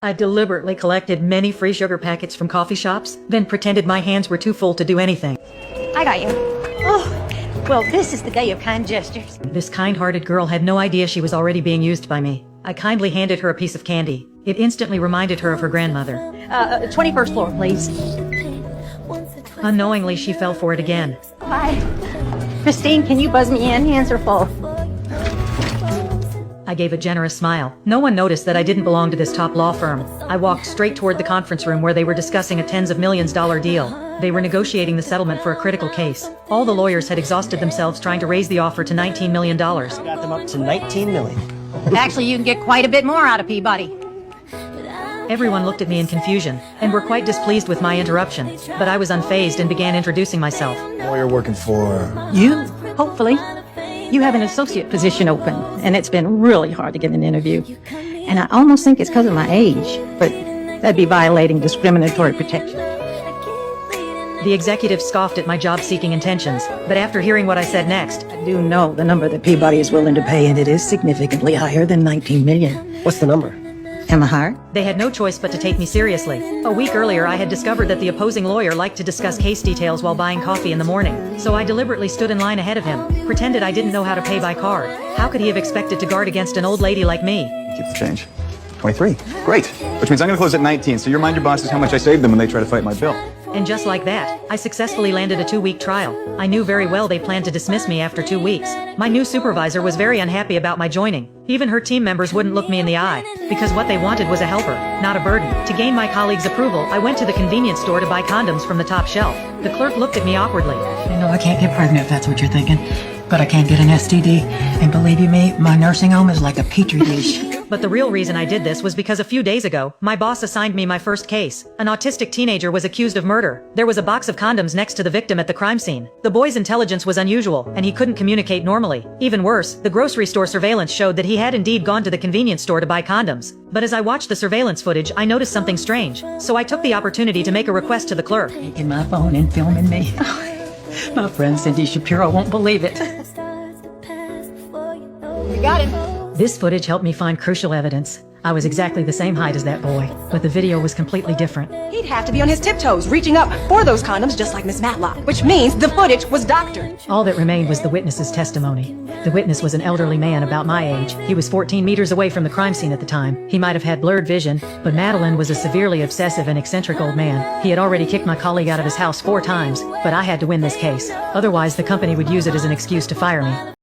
I deliberately collected many free sugar packets from coffee shops, then pretended my hands were too full to do anything. I got you. Oh, well, this is the day of kind gestures. This kind-hearted girl had no idea she was already being used by me. I kindly handed her a piece of candy. It instantly reminded her of her grandmother. 21st floor, please. Unknowingly, she fell for it again. Hi. Christine, can you buzz me in? Hands are full. I gave a generous smile. No one noticed that I didn't belong to this top law firm. I walked straight toward the conference room where they were discussing a tens of millions dollar deal. They were negotiating the settlement for a critical case. All the lawyers had exhausted themselves trying to raise the offer to $19 million. Got them up to $19 million. Actually, you can get quite a bit more out of Peabody. Everyone looked at me in confusion, and were quite displeased with my interruption, but I was unfazed and began introducing myself. Lawyer working for... You? Hopefully. You have an associate position open, and it's been really hard to get an interview. And I almost think it's because of my age, but that'd be violating discriminatory protection. The executive scoffed at my job-seeking intentions, but after hearing what I said next, I do know the number that Peabody is willing to pay, and it is significantly higher than $19 million. What's the number? Am I hired? they had no choice but to take me seriously. A week earlier, I had discovered that the opposing lawyer liked to discuss case details while buying coffee in the morning, so I deliberately stood in line ahead of him, pretended I didn't know how to pay by card. How could he have expected to guard against an old lady like me? Keep the change. 23. Great. Which means I'm going to close at 19, so you remind your bosses how much I saved them when they try to fight my bill. And just like that, I successfully landed a 2-week trial. I knew very well they planned to dismiss me after 2 weeks. My new supervisor was very unhappy about my joining. Even her team members wouldn't look me in the eye, because what they wanted was a helper, not a burden. To gain my colleagues' approval, I went to the convenience store to buy condoms from the top shelf. The clerk looked at me awkwardly. I know I can't get pregnant if that's what you're thinking, but I can't get an STD. And believe you me, my nursing home is like a petri dish. But the real reason I did this was because a few days ago, my boss assigned me my first case. An autistic teenager was accused of murder. There was a box of condoms next to the victim at the crime scene. The boy's intelligence was unusual, and he couldn't communicate normally. Even worse, the grocery store surveillance showed that he had indeed gone to the convenience store to buy condoms. But as I watched the surveillance footage, I noticed something strange. So I took the opportunity to make a request to the clerk. Taking my phone and filming me. My friend Cindy Shapiro won't believe it. You got him. This footage helped me find crucial evidence. I was exactly the same height as that boy, but the video was completely different. He'd have to be on his tiptoes, reaching up for those condoms just like Miss Matlock, which means the footage was doctored. All that remained was the witness's testimony. The witness was an elderly man about my age. He was 14 meters away from the crime scene at the time. He might have had blurred vision, but Madeline was a severely obsessive and eccentric old man. He had already kicked my colleague out of his house 4 times, but I had to win this case. Otherwise, the company would use it as an excuse to fire me.